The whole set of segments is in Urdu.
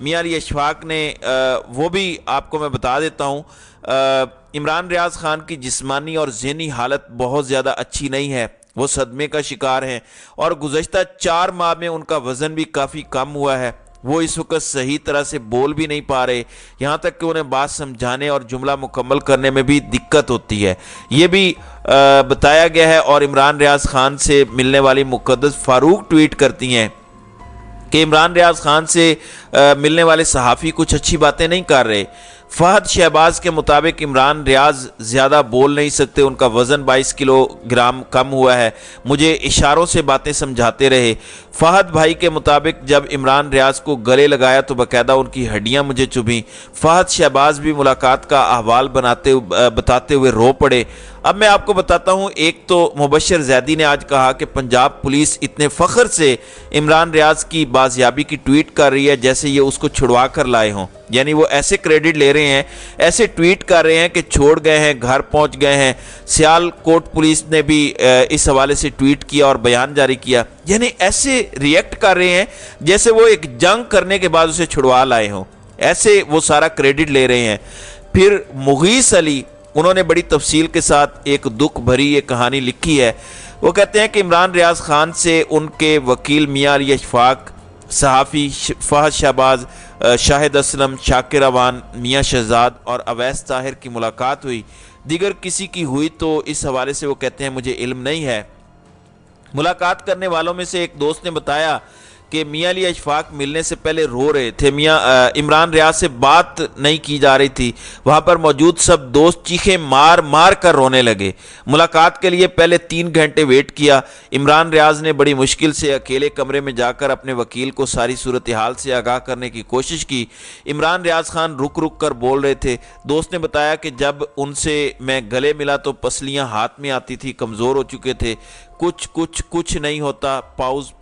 میاں علی اشفاق نے وہ بھی آپ کو میں بتا دیتا ہوں، عمران ریاض خان کی جسمانی اور ذہنی حالت بہت زیادہ اچھی نہیں ہے، وہ صدمے کا شکار ہیں اور گزشتہ 4 ماہ میں ان کا وزن بھی کافی کم ہوا ہے۔ وہ اس وقت صحیح طرح سے بول بھی نہیں پا رہے، یہاں تک کہ انہیں بات سمجھانے اور جملہ مکمل کرنے میں بھی دقت ہوتی ہے، یہ بھی بتایا گیا ہے۔ اور عمران ریاض خان سے ملنے والی مقدس فاروق ٹویٹ کرتی ہیں کہ عمران ریاض خان سے ملنے والے صحافی کچھ اچھی باتیں نہیں کر رہے۔ فہد شہباز کے مطابق عمران ریاض زیادہ بول نہیں سکتے، ان کا وزن 22 کلو گرام کم ہوا ہے، مجھے اشاروں سے باتیں سمجھاتے رہے۔ فہد بھائی کے مطابق جب عمران ریاض کو گلے لگایا تو باقاعدہ ان کی ہڈیاں مجھے چبھیں۔ فہد شہباز بھی ملاقات کا احوال بتاتے ہوئے رو پڑے۔ اب میں آپ کو بتاتا ہوں، ایک تو مبشر زیدی نے آج کہا کہ پنجاب پولیس اتنے فخر سے عمران ریاض کی بازیابی کی ٹویٹ کر رہی ہے جیسے یہ اس کو چھڑوا کر لائے ہوں، یعنی وہ ایسے کریڈٹ لے رہے ہیں، ایسے ٹویٹ کر رہے ہیں کہ چھوڑ گئے ہیں، گھر پہنچ گئے ہیں۔ سیال کوٹ پولیس نے بھی اس حوالے سے ٹویٹ کیا اور بیان جاری کیا، یعنی ایسے ریئیکٹ کر رہے ہیں جیسے وہ ایک جنگ کرنے کے بعد اسے چھڑوا لائے ہوں، ایسے وہ سارا کریڈٹ لے رہے ہیں۔ پھر مغیث علی، انہوں نے بڑی تفصیل کے ساتھ ایک دکھ بھری یہ کہانی لکھی ہے۔ وہ کہتے ہیں کہ عمران ریاض خان سے ان کے وکیل میاں علی اشفاق، صحافی فہد شہباز، شاہد اسلم، شاکر اوان، میاں شہزاد اور اویس طاہر کی ملاقات ہوئی، دیگر کسی کی ہوئی تو اس حوالے سے وہ کہتے ہیں مجھے علم نہیں ہے۔ ملاقات کرنے والوں میں سے ایک دوست نے بتایا کہ میاں علی اشفاق ملنے سے پہلے رو رہے تھے، عمران ریاض سے بات نہیں کی جا رہی تھی، وہاں پر موجود سب دوست چیخیں مار مار کر رونے لگے۔ ملاقات کے لیے پہلے 3 گھنٹے ویٹ کیا۔ عمران ریاض نے بڑی مشکل سے اکیلے کمرے میں جا کر اپنے وکیل کو ساری صورتحال سے آگاہ کرنے کی کوشش کی۔ عمران ریاض خان رک رک کر بول رہے تھے۔ دوست نے بتایا کہ جب ان سے میں گلے ملا تو پسلیاں ہاتھ میں آتی تھی، کمزور ہو چکے تھے، کچھ نہیں ہوتا، پاؤز،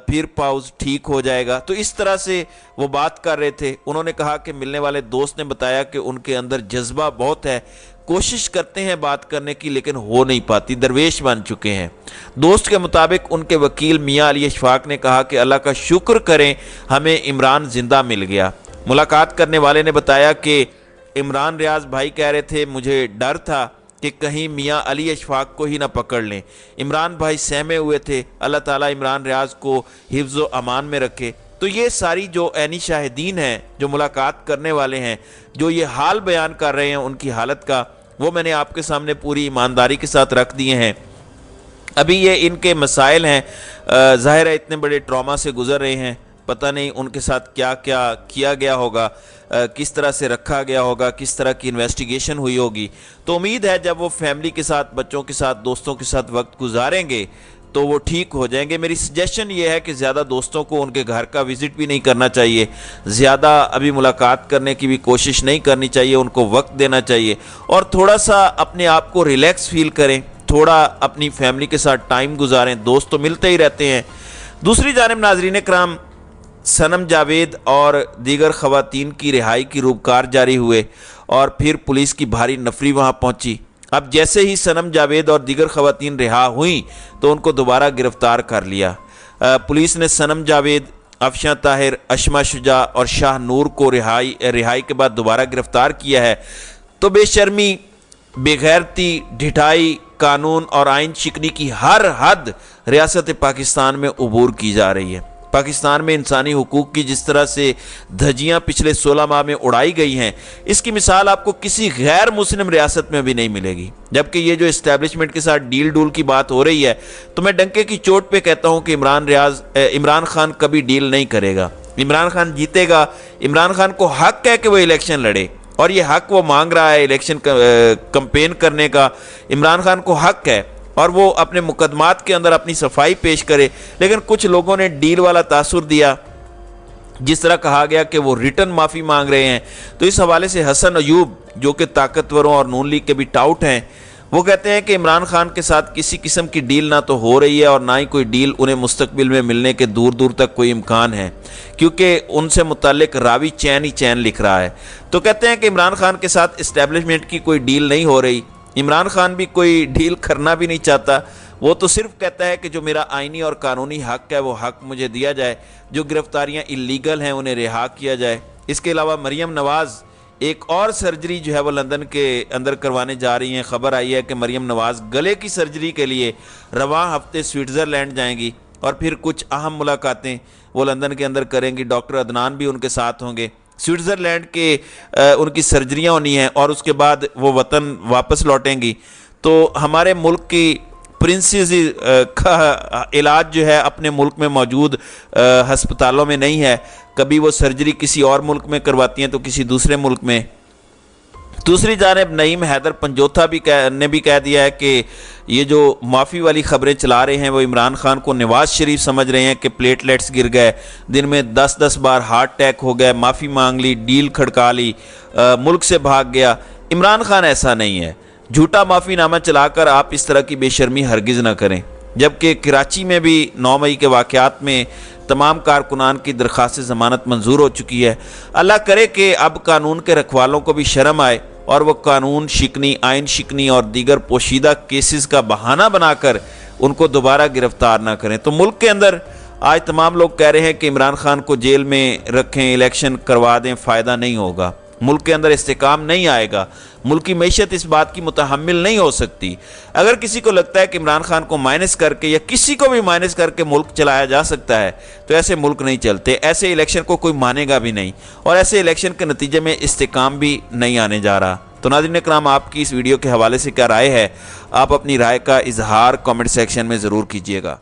پھر پاؤز، ٹھیک ہو جائے گا، تو اس طرح سے وہ بات کر رہے تھے۔ انہوں نے کہا کہ ملنے والے دوست نے بتایا کہ ان کے اندر جذبہ بہت ہے، کوشش کرتے ہیں بات کرنے کی لیکن ہو نہیں پاتی، درویش بن چکے ہیں۔ دوست کے مطابق ان کے وکیل میاں علی اشفاق نے کہا کہ اللہ کا شکر کریں ہمیں عمران زندہ مل گیا۔ ملاقات کرنے والے نے بتایا کہ عمران ریاض بھائی کہہ رہے تھے مجھے ڈر تھا کہ کہیں میاں علی اشفاق کو ہی نہ پکڑ لیں۔ عمران بھائی سہمے ہوئے تھے، اللہ تعالیٰ عمران ریاض کو حفظ و امان میں رکھے۔ تو یہ ساری جو عینی شاہدین ہیں، جو ملاقات کرنے والے ہیں، جو یہ حال بیان کر رہے ہیں ان کی حالت کا، وہ میں نے آپ کے سامنے پوری ایمانداری کے ساتھ رکھ دیے ہیں۔ ابھی یہ ان کے مسائل ہیں، ظاہر ہے اتنے بڑے ٹراما سے گزر رہے ہیں، پتہ نہیں ان کے ساتھ کیا کیا گیا ہوگا، کس طرح سے رکھا گیا ہوگا، کس طرح کی انویسٹیگیشن ہوئی ہوگی۔ تو امید ہے جب وہ فیملی کے ساتھ، بچوں کے ساتھ، دوستوں کے ساتھ وقت گزاریں گے تو وہ ٹھیک ہو جائیں گے۔ میری سجیشن یہ ہے کہ زیادہ دوستوں کو ان کے گھر کا وزٹ بھی نہیں کرنا چاہیے، زیادہ ابھی ملاقات کرنے کی بھی کوشش نہیں کرنی چاہیے، ان کو وقت دینا چاہیے اور تھوڑا سا اپنے آپ کو ریلیکس فیل کریں، تھوڑا اپنی فیملی کے ساتھ ٹائم گزاریں، دوست تو ملتے ہی رہتے ہیں۔ دوسری جانب ناظرین کرام، صنم جاوید اور دیگر خواتین کی رہائی کی روبکار جاری ہوئے اور پھر پولیس کی بھاری نفری وہاں پہنچی۔ اب جیسے ہی صنم جاوید اور دیگر خواتین رہا ہوئیں تو ان کو دوبارہ گرفتار کر لیا۔ پولیس نے صنم جاوید، افشاں طاہر، اشما شجاع اور شاہ نور کو رہائی کے بعد دوبارہ گرفتار کیا ہے۔ تو بے شرمی، بے غیرتی، ڈھٹائی، قانون اور آئین شکنی کی ہر حد ریاست پاکستان میں عبور کی جا رہی ہے۔ پاکستان میں انسانی حقوق کی جس طرح سے دھجیاں پچھلے 16 ماہ میں اڑائی گئی ہیں، اس کی مثال آپ کو کسی غیر مسلم ریاست میں بھی نہیں ملے گی۔ جبکہ یہ جو اسٹیبلشمنٹ کے ساتھ ڈیل ڈول کی بات ہو رہی ہے، تو میں ڈنکے کی چوٹ پہ کہتا ہوں کہ عمران خان کبھی ڈیل نہیں کرے گا۔ عمران خان جیتے گا، عمران خان کو حق ہے کہ وہ الیکشن لڑے اور یہ حق وہ مانگ رہا ہے الیکشن کمپین کرنے کا، عمران خان کو حق ہے اور وہ اپنے مقدمات کے اندر اپنی صفائی پیش کرے۔ لیکن کچھ لوگوں نے ڈیل والا تاثر دیا، جس طرح کہا گیا کہ وہ ریٹن معافی مانگ رہے ہیں۔ تو اس حوالے سے حسن ایوب، جو کہ طاقتوروں اور نون لیگ کے بھی ٹاؤٹ ہیں، وہ کہتے ہیں کہ عمران خان کے ساتھ کسی قسم کی ڈیل نہ تو ہو رہی ہے اور نہ ہی کوئی ڈیل انہیں مستقبل میں ملنے کے دور دور تک کوئی امکان ہے، کیونکہ ان سے متعلق راوی چین ہی چین لکھ رہا ہے۔ تو کہتے ہیں کہ عمران خان کے ساتھ اسٹیبلشمنٹ کی کوئی ڈیل نہیں ہو رہی، عمران خان بھی کوئی ڈیل کرنا بھی نہیں چاہتا، وہ تو صرف کہتا ہے کہ جو میرا آئینی اور قانونی حق ہے وہ حق مجھے دیا جائے، جو گرفتاریاں اللیگل ہیں انہیں رہا کیا جائے۔ اس کے علاوہ مریم نواز ایک اور سرجری جو ہے وہ لندن کے اندر کروانے جا رہی ہیں۔ خبر آئی ہے کہ مریم نواز گلے کی سرجری کے لیے رواں ہفتے سوئٹزرلینڈ جائیں گی اور پھر کچھ اہم ملاقاتیں وہ لندن کے اندر کریں گی۔ ڈاکٹر عدنان بھی ان کے ساتھ ہوں گے۔ سوئٹزرلینڈ کے ان کی سرجریاں ہونی ہیں اور اس کے بعد وہ وطن واپس لوٹیں گی۔ تو ہمارے ملک کی پرنسز کا علاج جو ہے اپنے ملک میں موجود ہسپتالوں میں نہیں ہے، کبھی وہ سرجری کسی اور ملک میں کرواتی ہیں تو کسی دوسرے ملک میں۔ دوسری جانب نعیم حیدر پنجوتھا نے بھی کہہ دیا ہے کہ یہ جو معافی والی خبریں چلا رہے ہیں وہ عمران خان کو نواز شریف سمجھ رہے ہیں کہ پلیٹلیٹس گر گئے، دن میں 10 بار ہارٹ اٹیک ہو گئے، معافی مانگ لی، ڈیل کھڑکا لی، ملک سے بھاگ گیا۔ عمران خان ایسا نہیں ہے، جھوٹا معافی نامہ چلا کر آپ اس طرح کی بے شرمی ہرگز نہ کریں۔ جبکہ کراچی میں بھی 9 مئی کے واقعات میں تمام کارکنان کی درخواست ضمانت منظور ہو چکی ہے۔ اللہ کرے کہ اب قانون کے رکھوالوں کو بھی شرم آئے اور وہ قانون شکنی، آئین شکنی اور دیگر پوشیدہ کیسز کا بہانہ بنا کر ان کو دوبارہ گرفتار نہ کریں۔ تو ملک کے اندر آج تمام لوگ کہہ رہے ہیں کہ عمران خان کو جیل میں رکھیں، الیکشن کروا دیں، فائدہ نہیں ہوگا، ملک کے اندر استحکام نہیں آئے گا، ملک کی معیشت اس بات کی متحمل نہیں ہو سکتی۔ اگر کسی کو لگتا ہے کہ عمران خان کو مائنس کر کے یا کسی کو بھی مائنس کر کے ملک چلایا جا سکتا ہے تو ایسے ملک نہیں چلتے، ایسے الیکشن کو کوئی مانے گا بھی نہیں، اور ایسے الیکشن کے نتیجے میں استحکام بھی نہیں آنے جا رہا۔ تو ناظرین اکرام، آپ کی اس ویڈیو کے حوالے سے کیا رائے ہے؟ آپ اپنی رائے کا اظہار کامنٹ سیکشن میں ضرور کیجیے گا۔